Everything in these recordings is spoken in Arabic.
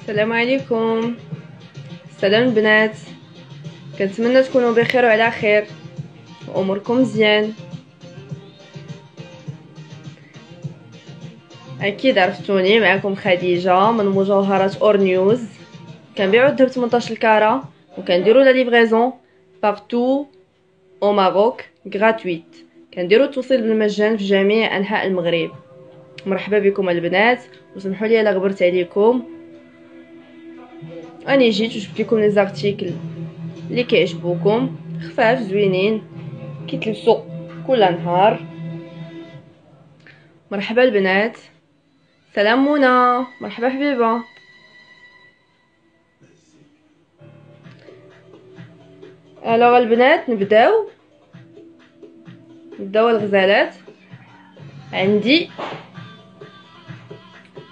السلام عليكم. السلام البنات، كنتمنى تكونوا بخير وعلى خير واموركم مزيان. اكيد عرفتوني، معكم خديجه من مجوهرات اور نيوز. كنبيعو الذهب 18 الكاره وكنديرو لا ليفريزون بارتو او ماروك غراتويت. كنديرو التوصيل بالمجان في جميع انحاء المغرب. مرحبا بكم البنات، وسمحوا لي الا غبرت عليكم. اني جيت وجبت لكم لي زارتيكل اللي كيعجبوكم، خفاف زوينين كيتلبسوا كل نهار. مرحبا البنات. سلام منى، مرحبا حبيبه. الوغ البنات نبداو الغزالات. عندي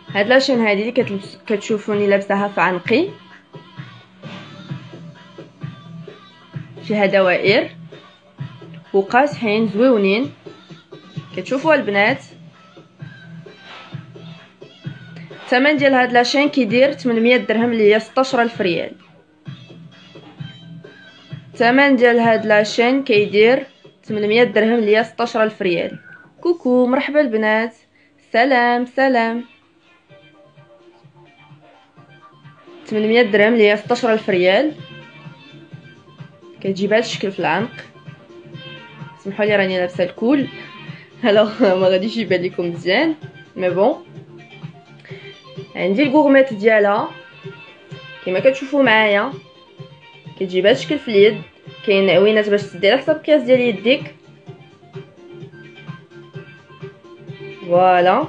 هاد لاشين هادي اللي كتشوفوني لابساها في عنقي، فيها دوائر وقاصحين زويونين كتشوفوا البنات. الثمن ديال هاد لاشين كيدير 800 درهم اللي هي 16000 ريال. الثمن ديال هاد لاشين كيدير 800 درهم اللي هي 16000 ريال. كوكو، مرحبا البنات. سلام سلام. 800 درهم اللي هي 16000 ريال. كتجي بهذا الشكل في العنق. سمحوا لي راني لابسه الكول الوغ ما غاديش يبان لكم مزيان، مي بون. عندي الكورميت ديالها كما كتشوفوا معايا، كتجي بهذا الشكل في اليد. كاين عوينات باش تدي على حسب القياس ديال يديك، فوالا.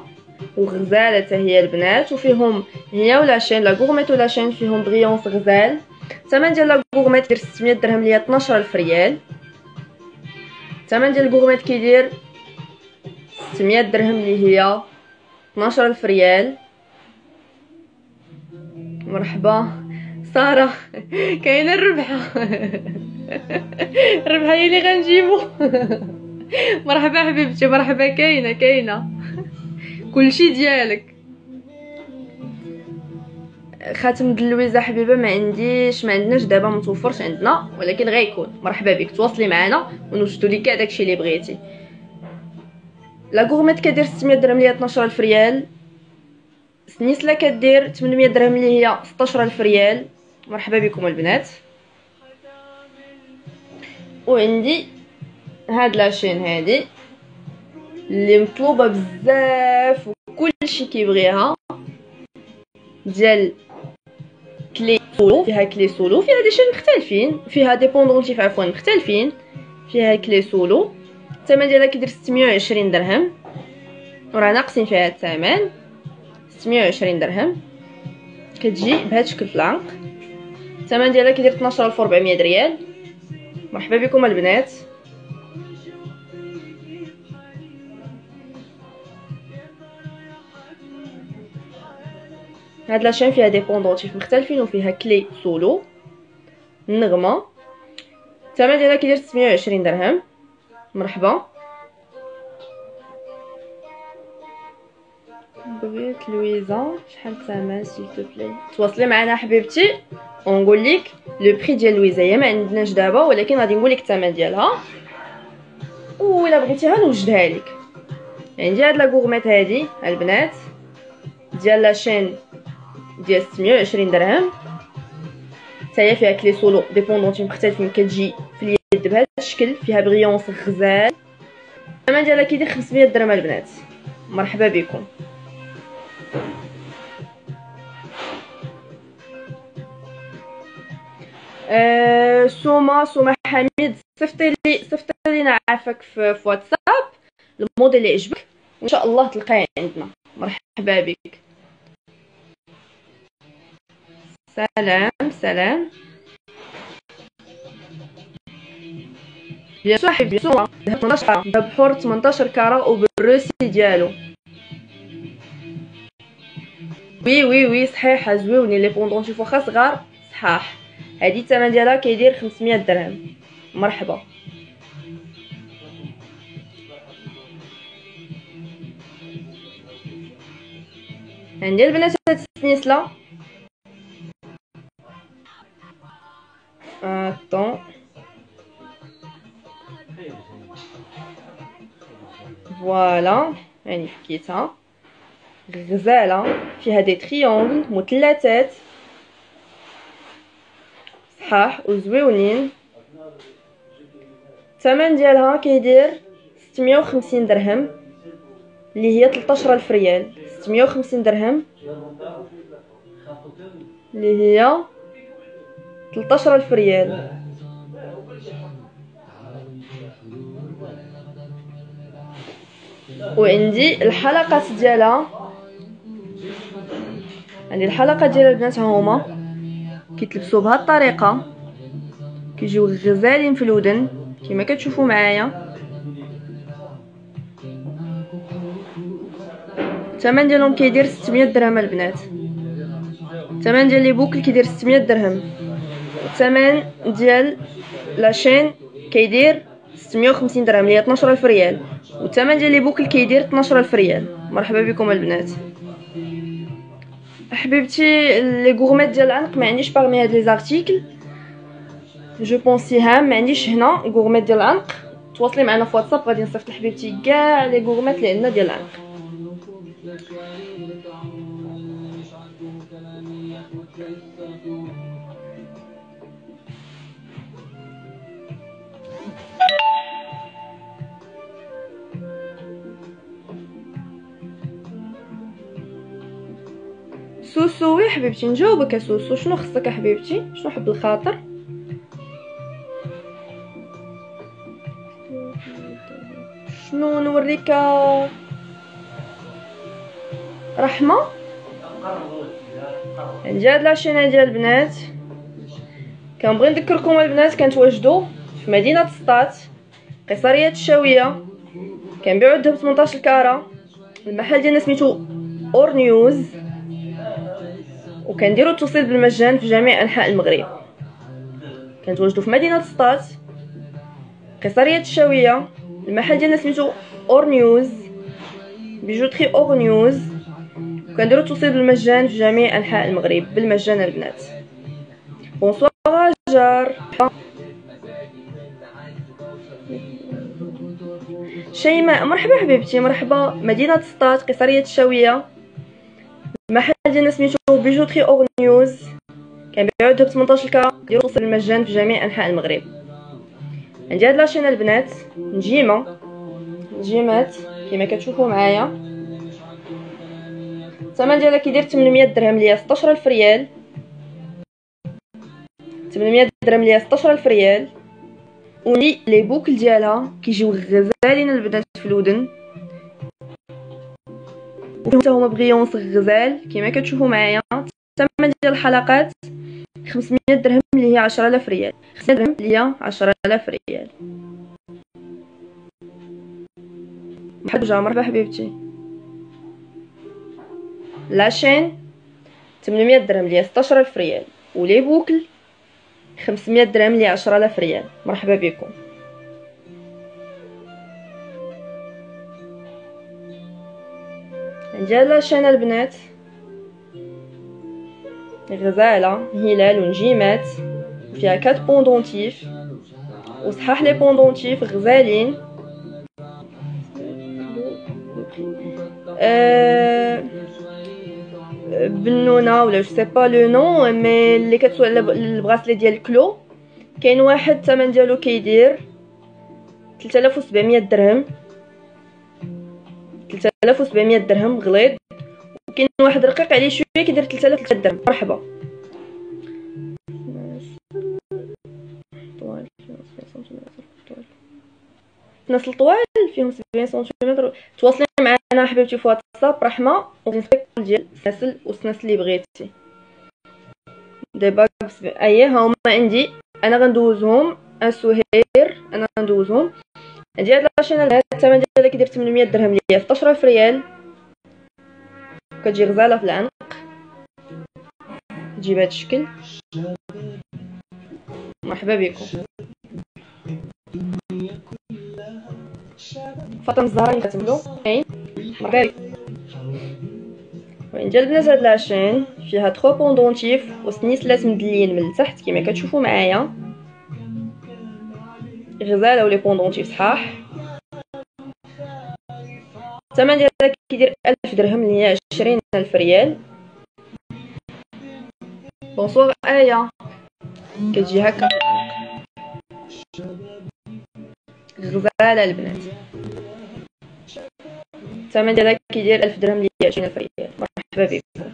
وغزاله حتى هي البنات، وفيهم هي ولا شين لا كورميت ولا شين فيهم بريونس غزال. الثمن ديال لا كورميت كيدير 600 درهم اللي هي 12000 ريال. الثمن ديال الكورميت كيدير 600 درهم اللي هي 12000 ريال. مرحبا ساره. كاينه الربحه الربحه هي اللي غنجيبو مرحبا حبيبتي، مرحبا. كاينه كلشي ديالك. خاتم دلويزه حبيبه ما عندناش دابا، متوفرش عندنا، ولكن غيكون. مرحبا بك، تواصلي معنا ونوجدوا لك كاع داكشي اللي بغيتي. لا كورميت كدير 600 درهم اللي هي 12000 ريال. سنيسله كدير 800 درهم اللي هي 16000 ريال. مرحبا بكم البنات. وعندي هاد لاشين هادي اللي مطلوبه بزاف وكلشي كيبغيها، ديال كلي سولو. فيها كلي سولو، فيها دي شين مختلفين، فيها دي بوندونتيف عفوا مختلفين. فيها كلي سولو. الثمن ديالها كيدير 620 درهم، وراه ناقصين فيها الثمن. 620 درهم كتجي بهذا الشكل في العنق. الثمن ديالها كيدير 12400 ريال. مرحبا بكم البنات. هاد لاشين فيها دي بوندونتيف مختلفين وفيها كلي سولو النغمه. الثمن ديالها كيدير 620 درهم. مرحبا. بغيت لويزا شحال الثمن سيل بلاي؟ تواصلي معنا حبيبتي ونقول لك لو بري ديال لويزا. هي ما عندناش دابا، ولكن غادي نقول لك الثمن ديالها، وإلا بغيتيها نوجدها لك. عندي هاد لا كورميت هادي البنات ديال لاشين ديال 620 درهم. حتى فيها كلي سولو ديبوندونتي مختلفين، كتجي في اليد بهذا الشكل، فيها بريونس غزال. الثمن ديالها كيدير 500 درهم البنات. مرحبا بكم. سوما حميد، صيفطي لي نعرفك في واتساب الموديل اللي يعجبك وان شاء الله تلقاه عندنا. مرحبا بك. سلام. بيان سور حبيبي، سوما دهب بحور 18 كاره وبالروسي ديالو. وي صحيحه، زويوني لي بوندونتيف واخا صغار صحاح. هادي الثمن ديالها كيدير 500 درهم. مرحبا. عندي البنات هاد السنيسله Attends. فوالا يعني فكيتها غزاله فيها دي تريونغل مثلثات صحاح وزويونين. الثمن ديالها كيدير 650 درهم اللي هي 13,000 ريال. 650 درهم اللي هي 13,000 ريال. وعندي الحلقات ديالها، عندي الحلقات ديال البنات هما كيتلبسوا بهذه الطريقه، كيجيو غزالين في الودن كما كتشوفوا معايا. الثمن ديالهم كيدير 600 درهم البنات. الثمن ديال لي بوكل كيدير 600 درهم. الثمن ديال لاشين كيدير 650 درهم اللي هي 12,000 ريال. والثمن ديال لي بوكل كيدير 12,000 ريال. مرحبا بكم البنات. حبيبتي لي غورميت ديال العنق ما عنديش باغمي هاد لي زارتيكل، جو بونسي هام ما عنديش هنا غورميت ديال العنق. تواصلي معنا في واتساب غادي نصيفط لحبيبتي كاع لي غورميت اللي عندنا ديال العنق. سوسو وي حبيبتي نجاوبك يا سوسو. شنو خصك يا حبيبتي؟ شنو حب الخاطر؟ شنو نوريك رحمه؟ عندي هاد لاشينه ديال البنات. كنبغي نذكركم البنات كنتواجدوا في مدينه سطات قصريه الشاويه، كنبيعوا الذهب 18 كاره. المحل ديالنا سميتو اور نيوز، وكنديروا التوصيل بالمجان في جميع انحاء المغرب. كنتواجدوا في مدينه سطات قصريه الشاويه. المحل ديالنا سميتو اور نيوز، بيجوتري اور نيوز، وكنديروا التوصيل بالمجان في جميع انحاء المغرب بالمجان البنات. بونسوار جار شيماء. مرحبا حبيبتي مرحبا. مدينه سطات قصريه الشاويه. المحل ديالنا سميتو بيجوتري اور نيوز، كنبيعوا الذهب 18 كاره، ديروا التوصيل بالمجان في جميع انحاء المغرب. عندي هاد لاشين البنات نجيمات كما كتشوفوا معايا. الثمن ديالها كيدير 800 درهم اللي هي 16,000 ريال. 800 درهم اللي هي 16,000 ريال. ولي لي بوكل ديالها كيجيو غزالين البنات في الودن، وحتى هما بغيونس غزال كما كتشوفوا معايا. الثمن ديال الحلقات 500 درهم اللي هي 10,000 ريال. 500 درهم اللي هي 10,000 ريال. مرحبا حبيبتي. لاشين 800 درهم اللي هي 16,000 ريال، ولي بوكل 500 درهم اللي هي 10,000 ريال. مرحبا بكم. عندي هاد لاشين البنات غزاله هلال ونجيمات، فيها 4 بوندونتيف وصحاح لي بوندونتيف غزالين. بنونه ولا جو سي با لو نون، مي اللي كتسوى البغاسلي ديال كلو كاين واحد الثمن ديالو كيدير 3700 درهم. 3700 درهم غليظ، وكاين واحد رقيق عليه شويه كيدير 3000 درهم. مرحبا. ناس الطوال فيهم 70 سنتيمتر. تواصلي معنا حبيبتي في واتساب رحمه ونصيفط ديال السناسل والسناسل اللي بغيتي. دابا اييه هما عندي انا غندوزهم اسهير، انا غندوزهم. عندي هاد لاشين الثمن ديالها كيدير 800 درهم اللي هي 16,000 ريال. كتجي غزاله في العنق، تجي بهذا الشكل. مرحبا بكم. فاطمه الزهراء كتملو كاين. مرحبا بكم. وعندي البنات هاد لاشين فيها 3 بوندونتيف وسنيسلات مدلين من التحت كما كتشوفوا معايا. غزاله ولي بوندونتيف صحاح. الثمن ديالها كيدير 1000 درهم اللي هي 20000 ريال. بونسوار آية، كتجي هكا غزاله البنات. الثمن ديالها كيدير 1000 درهم اللي هي 20000 ريال. مرحبا بكم.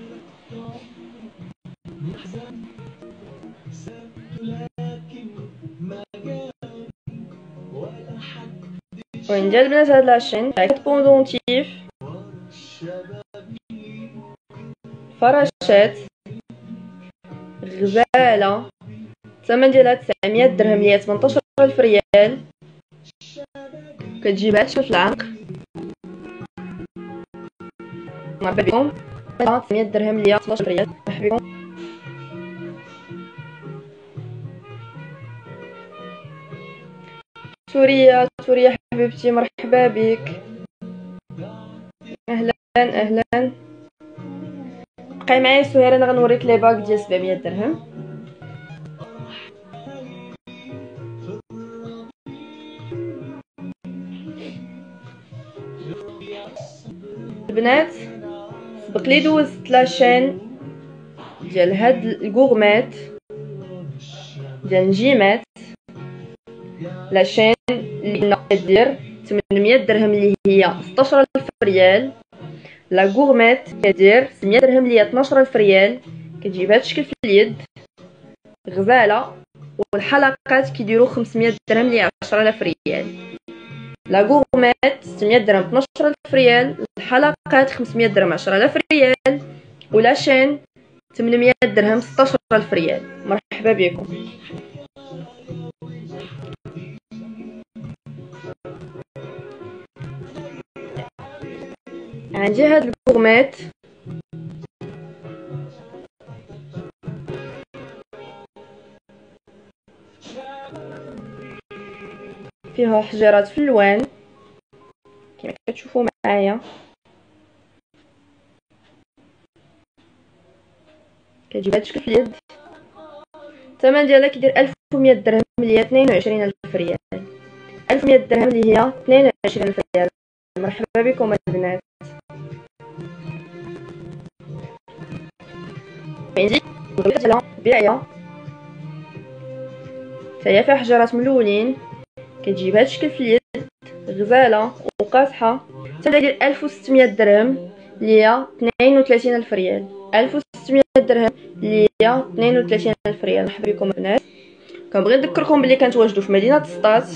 وين جا البنات هاد لاشين تاع بوندونتيف فراشات غزاله. الثمن ديالها 900 درهم اللي هي 18000 ريال. كتجيب هادشي في العنق. مرحبا بكم. 900 درهم اللي هي 18000 ريال. مرحبا بكم. سوريا حبيبتي مرحبا بك. اهلا اهلا. بقاي معايا سهير، انا غنوريك لي باك ديال 700 درهم. البنات سبق لي دوزت لاشين ديال هاد الكوغمات ديال نجيمات. لاشين اللي كدير 800 درهم اللي هي 16000 ريال. لا كوغمات كدير 600 درهم اللي هي 12000 ريال. كتجيب هاد الشكل في اليد غزاله. والحلقات كيديروا 500 درهم اللي هي 10000 ريال. لا كوغمات 600 درهم 12000 ريال. الحلقات 500 درهم 10000 ريال. ولا شين 800 درهم 16000 ريال. مرحبا بكم. عندي هاد الكوغمات فيها حجرات في اللوان كما كتشوفوا معايا. كتجيب هاد الشكل في اليد. الثمن ديالها كيدير 1100 درهم اللي هي 22000 ريال. 1100 درهم اللي هي 22000 ريال. مرحبا بكم البنات. عندي الغليظه ديالها بيعيه فهي فيها حجرات ملولين. كتجيب هاد الشكل في اليد غزاله وقاصحه. تدير 1600 درهم اللي هي 32000 ريال. 1600 درهم اللي هي 32000 ريال. مرحبا بكم البنات. كنبغي نذكركم بلي كنتواجدوا في مدينه سطات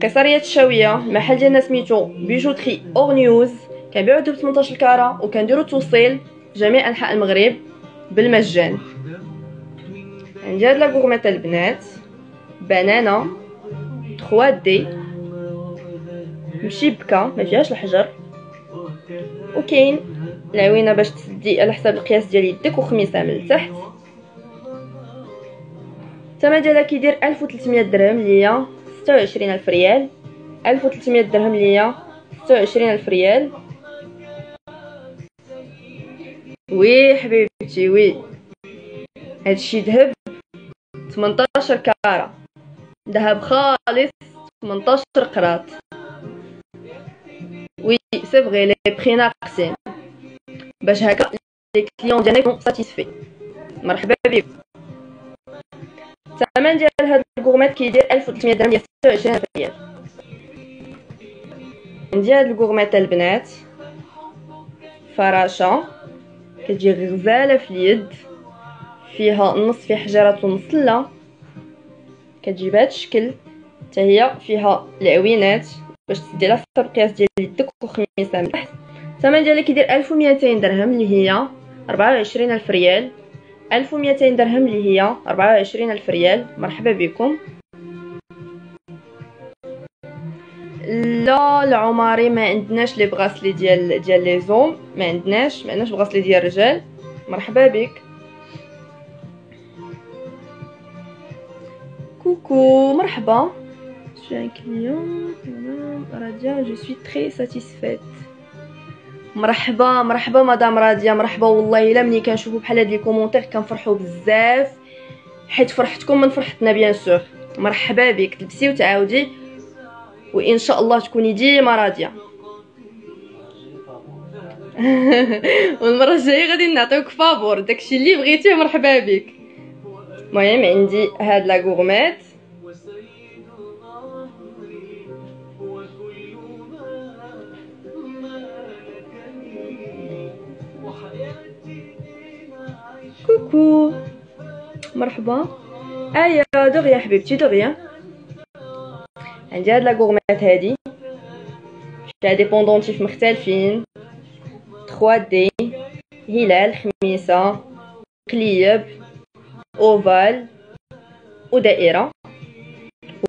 قصريه الشاويه. المحل ديالنا سميتو بيجوتري اور نيوز. كنبيعو ب 18 كاره وكنديروا توصيل جميع انحاء المغرب بالمجان. عندي هاد لا كوغمات البنات بنانه 3 دي مشبكه ما فيهاش الحجر. وكاين العوينه باش تسدي على حساب القياس ديال يدك وخميسه من التحت. الثمن ديالها كيدير 1300 درهم اللي هي 26000 ريال. 1300 درهم اللي هي 26000 ريال. وي حبيبتي وي. هادشي ذهب 18 كاره ذهب خالص 18 قراط. وي سي فغي لي بري ناقصين باش هكا لي كليون ديالنا يكونوا ساتيسفي. مرحبا بكم. الثمن ديال هاد الكوغمات كيدير 1300 درهم ديال 26000 ريال. عندي هاد الكوغمات البنات فراشه كتجي غزاله في اليد. فيها نص فيه حجرات ونص لا. كتجي بهذا الشكل حتى هي فيها العوينات باش تدي لها حسب القياس ديال يدك وخميسه من تحت. الثمن ديالها كيدير 1200 درهم اللي هي 24000 ريال. 1200 درهم اللي هي 24000 ريال. مرحبا بكم. لا العماري ما عندناش لي بغاسلي ديال لي زوم. ما عندناش بغاسلي ديال الرجال. مرحبا بك. كوكو مرحبا. Je suis un client, Radia, je suis très satisfaite. مرحبا مدام راديا. مرحبا والله الا ملي كنشوفوا بحال هاد لي كومونتير كنفرحوا بزاف حيت فرحتكم من فرحتنا بيان سور. مرحبا بك، تلبسي وتعاودي وان شاء الله تكوني ديما راضيه. والمره الجايه غادي نعطيوك فابور، داكشي اللي بغيتيه مرحبا بك. المهم عندي هاد لا غورميت كوكو مرحبا. ايا دغيا حبيبتي دغيا. عندي هاد لا غورميت هادي فيها دي بوندونتيف مختلفين 3D، هلال، خميسه، قليب، اوفال ودائره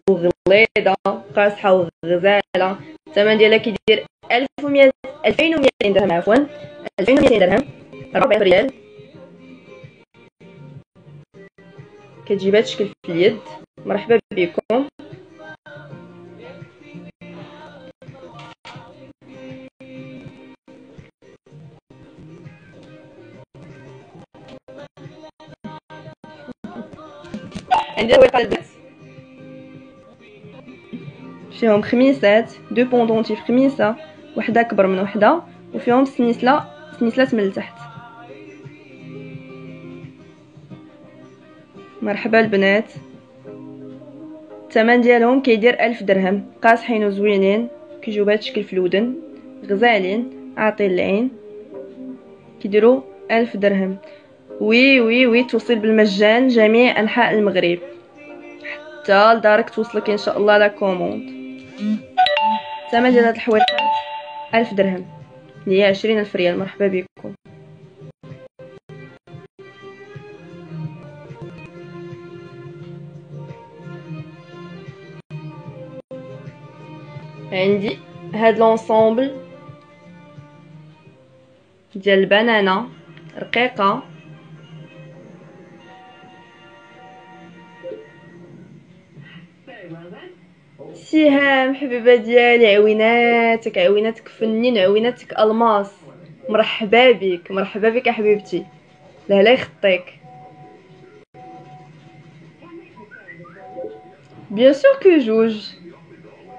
وغليظه قاصحه وغزاله. الثمن ديالها كيدير 2200 درهم، عفوا 2200 درهم، 4 ريال. كتجي بهذا الشكل في اليد. مرحبا بكم. عندي ورقه البنات فيهم خميسات، دو بوندونتيف، خميسه وحده كبر من وحده، وفيهم سنيسلات من التحت. مرحبا البنات. الثمن ديالهم كيدير 1000 درهم، قاصحين وزوينين، كيجيو بهذا الشكل في الودن، غزالين، عاطين العين، كيديروا 1000 درهم. وي وي وي توصل بالمجان جميع انحاء المغرب، حتى لدارك توصلك ان شاء الله لا كوموند. الثمن ديال هاد الحويطات 1000 درهم، اللي هي 20000 ريال. مرحبا بكم. عندي هاد لونسومبل ديال البنانه رقيقه، سهام حبيبه ديالي، عويناتك عويناتك فنين، عويناتك الماس. مرحبا بك، مرحبا بك يا حبيبتي، لا لا يخطيك. بيان سور كو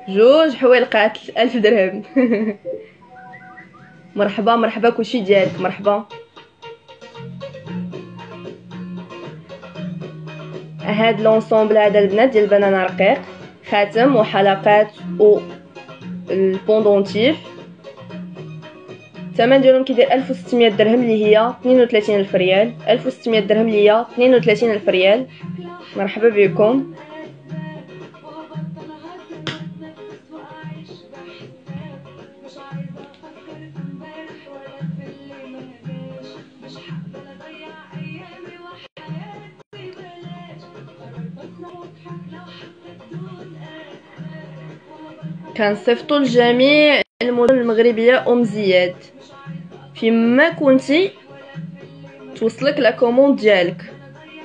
جوج حويلقات 1000 درهم. مرحبا مرحبا، كلشي ديالك. مرحبا. هاد لونسومبل هذا البنات ديال البنانه رقيق، خاتم وحلقات و البوندونتيف. الثمن ديالهم كيدير 1600 درهم، اللي هي 32000 ريال. 1600 درهم اللي هي 32000 ريال. مرحبا بكم. كنصيفطوا لجميع المدن المغربيه ام زياد، فيما كنتي توصلك لا كوموند ديالك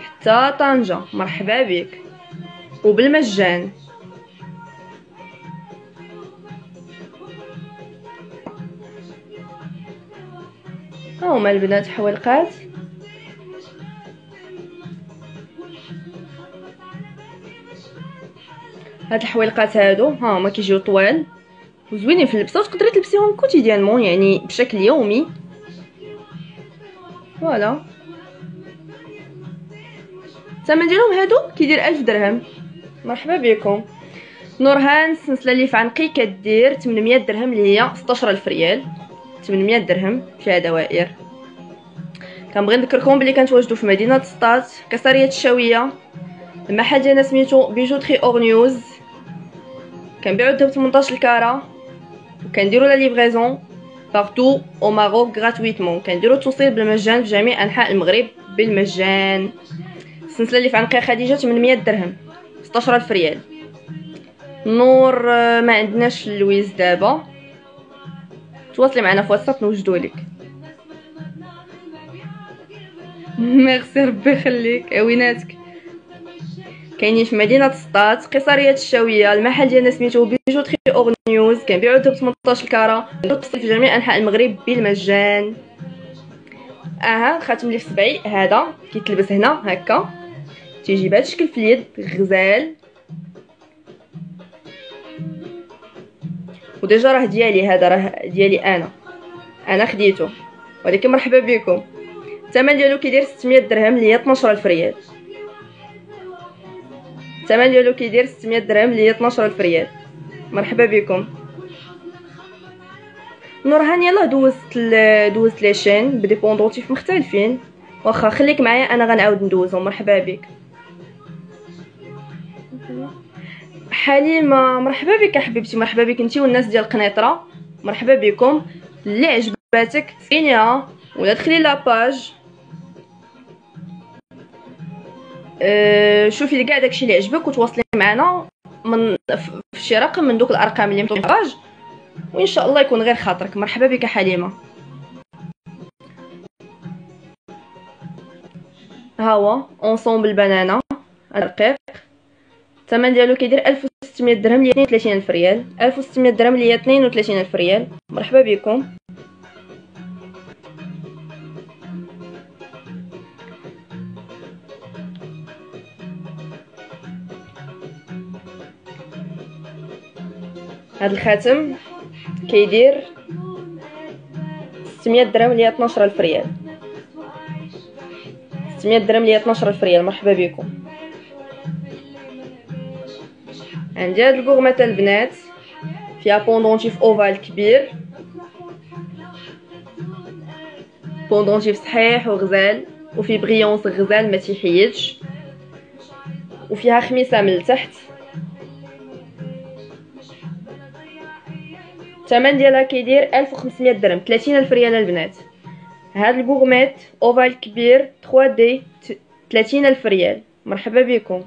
حتى طنجة. مرحبا بك وبالمجان. ها هما البنات حويلقات. هاد الحويلقات هادو ها هما كيجيو طوال وزوينين في اللبسه، وتقدري تلبسيهم كوتيديانمون يعني بشكل يومي. فوالا. الثمن ديالهم هادو كيدير 1000 درهم. مرحبا بكم. نورهان السلسله اللي في عنقي كدير 800 درهم، اللي هي 16000 ريال. 800 درهم فيها دوائر. كنبغي نذكركم بلي كنتواجدوا في مدينه سطات، كسريه الشاويه. المحل ديالنا سميتو بيجوتري اورنيوز، كنبيعو الذهب 18 الكاره، وكنديرو لا ليفريزون بارتو او ماروك غراتويتمون. كنديرو التوصيل بالمجان في جميع انحاء المغرب بالمجان. السلسله اللي في عنقها خديجه 800 درهم، 16000 ريال. نور ما عندناش اللويز دابا، تواصلي معنا في واتساب نوجدو لك. ميرسي ربي يخليك، عويناتك. كاينين في مدينه سطات، قصريه الشاويه. المحل ديالنا سميتو بيجوتري اورنيوز، كنبيعو الذهب 18 الكاره، توصل في جميع انحاء المغرب بالمجان. الخاتم اللي في صبعي هذا كيتلبس هنا هكا، تيجي بهذا الشكل في اليد، غزال وديجا راه ديالي، هذا راه ديالي انا خديته، ولكن مرحبا بكم. الثمن ديالو كيدير 600 درهم اللي هي 12000 ريال. الثمن ديالو كيدير 600 درهم اللي هي 12000 ريال. مرحبا بكم. نورهان يلاه دوزت لي شين بديبوندونتيف مختلفين. واخا خليك معايا انا غنعاود ندوزهم. مرحبا بك حليمه، مرحبا بك حبيبتي، مرحبا بك انتي والناس ديال قنيطره، مرحبا بكم. اللي عجباتك سينيها ولا دخلي لاباج شوفي كاع داكشي اللي عجبك وتواصلي معنا من في شي رقم من دوك الارقام اللي مكتوبين في الباج، وان شاء الله يكون غير خاطرك. مرحبا بك حليمه. ها هو اونصومبل بنانا رقيق، الثمن ديالو كيدير 1600 درهم اللي هي 32000 ريال. 1600 درهم اللي هي 32000 ريال. مرحبا بكم. هاد الخاتم كيدير 600 درهم اللي هي 12000 ريال. 600 درهم اللي هي 12000 ريال. مرحبا بكم. عندي هاد الكوغمه تاع البنات فيها بوندونتيف اوفال كبير، بوندونتيف صحيح وغزال وفي بريونس غزال ما تيحيدش، وفيها خميسه من التحت. الثمن ديالها كيدير 1500 درهم، 30000 ريال البنات. هاد الكوغميت اوفال كبير 3 دي 30000 ريال. مرحبا بكم.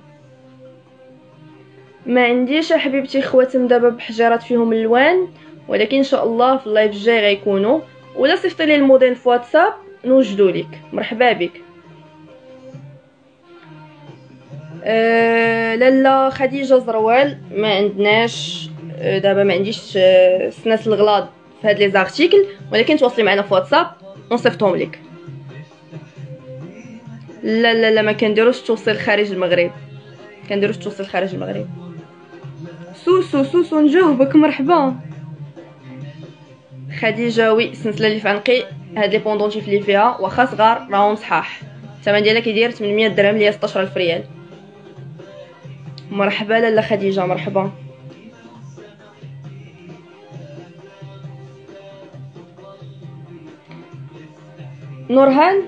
ما عنديش حبيبتي خواتم دابا بحجرات فيهم الالوان، ولكن ان شاء الله في اللايف الجاي غيكونوا، ولا صيفطي لي الموديل في واتساب نوجدو لك. مرحبا بك. لاله خديجه زروال ما عندناش دابا، ما عنديش سناس الغلاض في هاد لي زارتيكل، ولكن تواصلي معنا في واتساب ونصيفطهم لك. لا لا لا ما كنديروش توصيل خارج المغرب، كنديروش توصيل خارج المغرب. سوسو نجاوبك. مرحبا خديجه. وي السلسله اللي في عنقي هاد لي بوندونتيف اللي فيها واخا صغار راهم صحاح. الثمن ديالها كيدير 800 درهم اللي هي 16000 ريال. مرحبا لاله خديجه. مرحبا. نورهان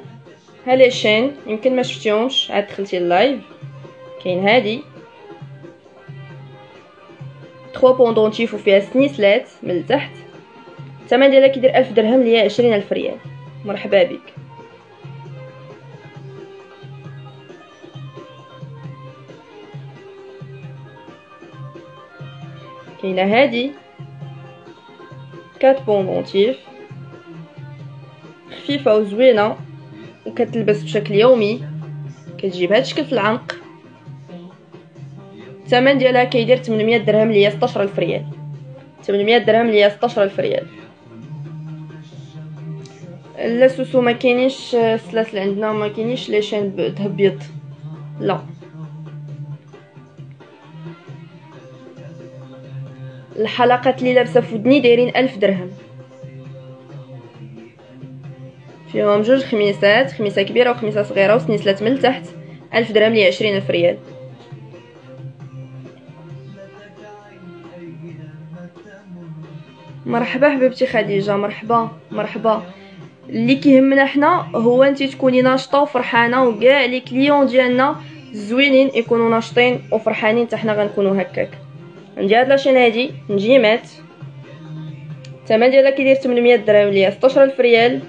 ها لي شين يمكن ما شفتيهمش عاد دخلتي اللايف. كاين هادي 3 بوندونتيف وفيها سنيسلات من التحت. الثمن ديالها كيدير 1000 درهم اللي هي 20000 ريال. مرحبا بك. كاينه هادي 4 بوندونتيف خفيفه وزوينه وكتلبس بشكل يومي، كتجيب هاد الشكل في العنق. الثمن ديالها كيدير 800 درهم اللي هي 16000 ريال. 800 درهم اللي هي 16000 ريال. لا سوسو ما كاينينش سلاسل عندنا، ما كاينينش لي شين ذهب بيض لا. الحلقات اللي لابسه في ودني دايرين 1000 درهم، فيهم جوج خميسات، خميسه كبيره وخميسه صغيره وسنيسلات من التحت. 1000 درهم اللي 20000 ريال. مرحبا حبيبتي خديجه. مرحبا. اللي كيهمنا حنا هو انت تكوني ناشطه وفرحانه، وكاع لي كليون ديالنا زوينين يكونوا ناشطين وفرحانين، حتى حنا غنكونوا هكاك. عندي هاد لاشين هادي نجيمات، الثمن ديالها كيدير 800 درهم اللي هي 16000 ريال.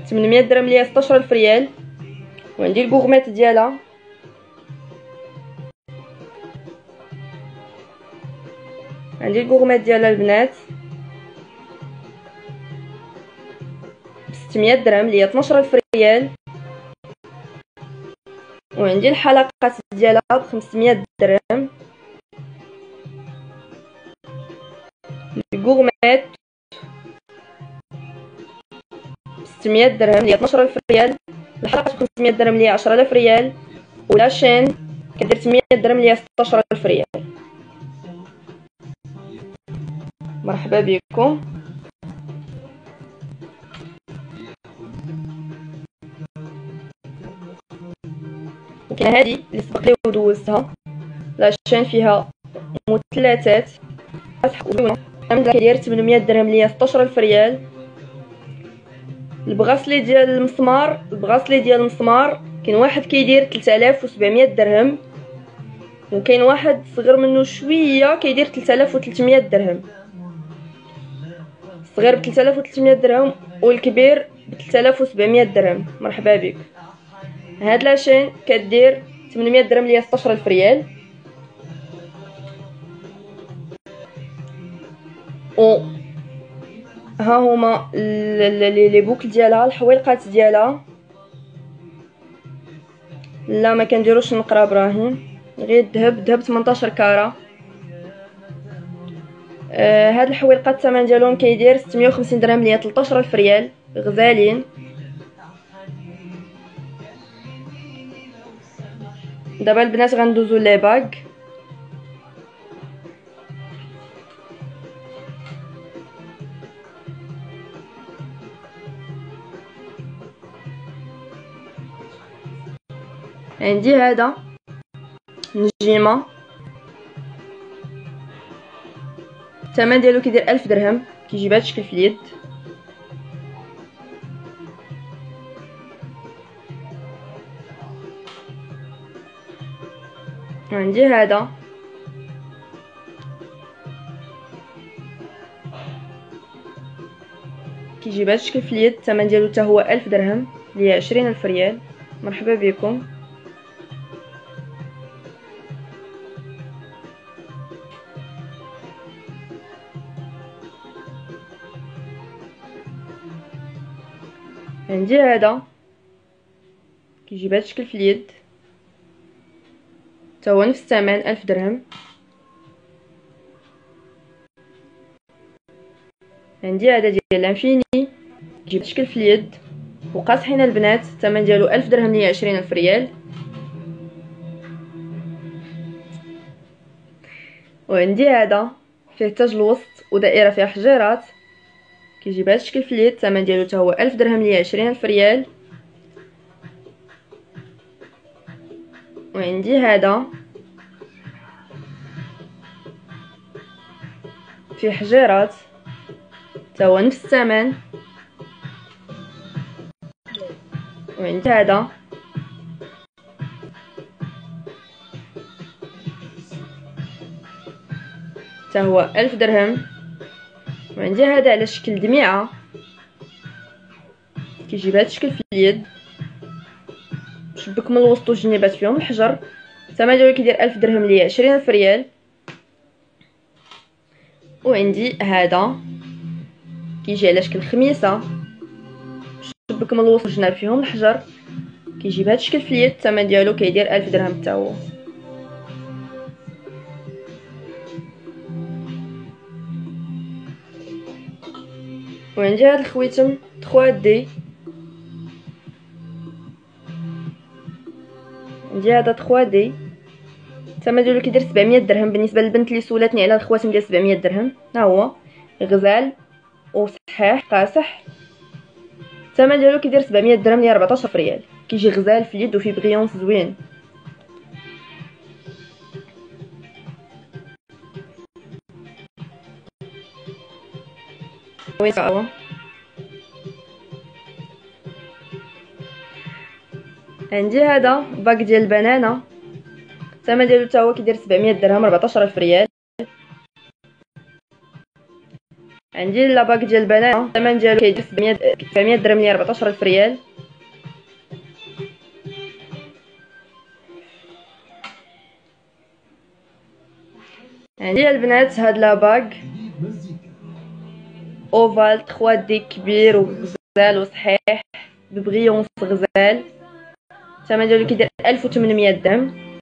800 درهم اللي هي 16000 ريال. وعندي البوغميت ديالها البنات 600 درهم اللي هي 12000 ريال. وعندي الحلقات ديالها ب 500 درهم. الكوغميت 600 درهم اللي هي 12000 ريال. الحلقات ب 500 درهم اللي هي 10000 ريال. ولا شين كدير 800 درهم اللي هي 16000 ريال. مرحبا بكم. وكاين هذه اللي سبق لي ودوزتها، لاشين فيها مثلثات كيداير 800 درهم ليا 16 الف ريال. البغاسلي ديال المسمار كاين واحد كيدير 3700 درهم، وكاين واحد صغر منه شويه كيدير 3300 درهم. الصغير ب 3300 درهم والكبير ب 3700 درهم. مرحبا بك. هاد لاشين كدير 800 درهم ليا 16 الف ريال. و ها هما لي بوكل ديالها، الحويلقات ديالها. لا ما كنديروش النقره ابراهيم، غير الذهب 18 كاره. هاد الحويلقات الثمن ديالهم كيدير 650 درهم ليا 13 الف ريال، غزالين. دابا البنات غندوزو لي باغ. عندي هذا نجيمه، الثمن ديالو كيدير 1000 درهم، كيجي بهذا الشكل في اليد. عندي هذا كيجي بهذا الشكل في اليد، الثمن ديالو حتى هو 1000 درهم ليا 20 الف ريال. مرحبا بكم. عندي هذا كيجي بهذا الشكل في اليد، حتى هو نفس الثمن 1000 درهم. عندي هذا ديال لانفيني كيجي بهذا الشكل في اليد وقاصحين البنات، الثمن ديالو 1000 درهم ليا 20 الف ريال. وعندي هذا فيه تاج الوسط ودائره فيها حجيرات، كيجي بهذا الشكل في اليد، الثمن ديالو حتى هو 1000 درهم ليا 20 الف ريال. وعندي هذا فيه حجيرات، حتى هو نفس الثمن. وعندي هذا حتى هو 1000 درهم. وعندي هذا على شكل دميعه، كيجي بهذا الشكل في اليد، شبك من الوسط والجنيبات فيهم الحجر، الثمن ديالو كيدير 1000 درهم ليا 20 الف ريال. وعندي هذا كيجي على شكل خميسه، شبك من الوسط والجناب فيهم الحجر، كيجي بهذا الشكل في اليد، الثمن ديالو كيدير 1000 درهم حتى هو. وعندي هذا الخويتم 3D، عندي هذا 3D، الثمن ديالو كيدير 700 درهم. بالنسبه للبنت اللي سولاتني على الخواتم ديال 700 درهم، ها هو غزال وصحيح قاصح، الثمن ديالو كيدير 700 درهم ليا 14 ريال، كيجي غزال في اليد وفي بغيونس زوين. وين هو عندي هذا باك ديال البنانه، الثمن ديالو حتى هو كيدير 700 درهم 14 الف ريال. عندي لاباك ديال البنانه، الثمن ديالو كيدير 700 درهم ليا 14 الف ريال. عندي البنات هاد لاباك اوفال 3D كبير وغزال وصحيح ببغيونس غزال، الثمن ديالو كيدير 1800 درهم،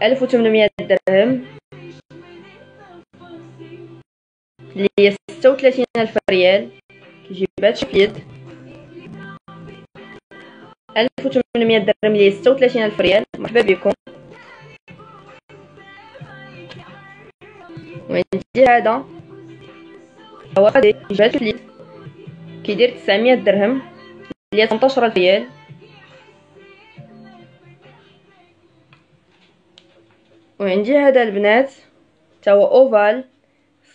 1800 درهم اللي هي 36 الف ريال، كيجي بهذا الشكل، 1800 درهم اللي هي 36 الف ريال. مرحبا بكم. وعندي هذا هو غادي جات لي كيدير 900 درهم اللي هي 18 ريال. وعندي هذا البنات تا هو اوفال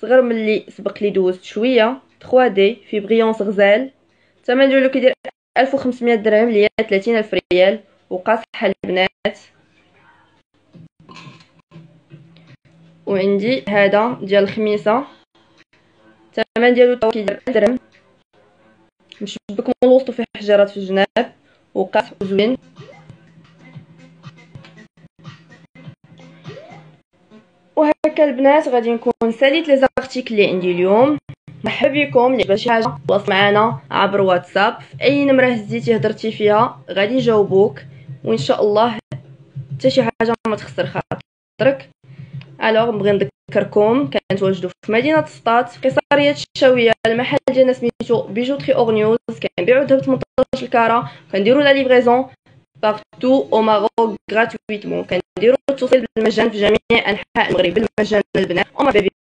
صغر من اللي سبق لي دوزت شويه 3 دي في بريونس غزال. الثمن ديالو كيدير 1500 درهم اللي هي 30000 ريال وقاصحه البنات. وعندي هذا ديال الخميسه الثمن ديالو تا كيدير درهم مشبك من الوسط فيه حجرات في الجناب وقاصح زوين. وهكا البنات غادي نكون ساليت لي زارتيكل اللي عندي اليوم. مرحبا بكم. اللي بغى شي حاجه تواصل معنا عبر واتساب في اي نمره هزيتي هضرتي فيها غادي نجاوبوك وان شاء الله حتى شي حاجه ما تخسر خاطرك. الوغ نبغي نذكركم كنتواجدوا في مدينه سطات في قصريه الشاويه. المحل ديالنا سميتو بيجوتري اورنيوز. كنبيعوا ذهب 18 الكاره. كنديروا لا ليفريزون بارتو او ماروك غراتويتمون. كنديروا التوصيل بالمجان في جميع انحاء المغرب بالمجان للبنات.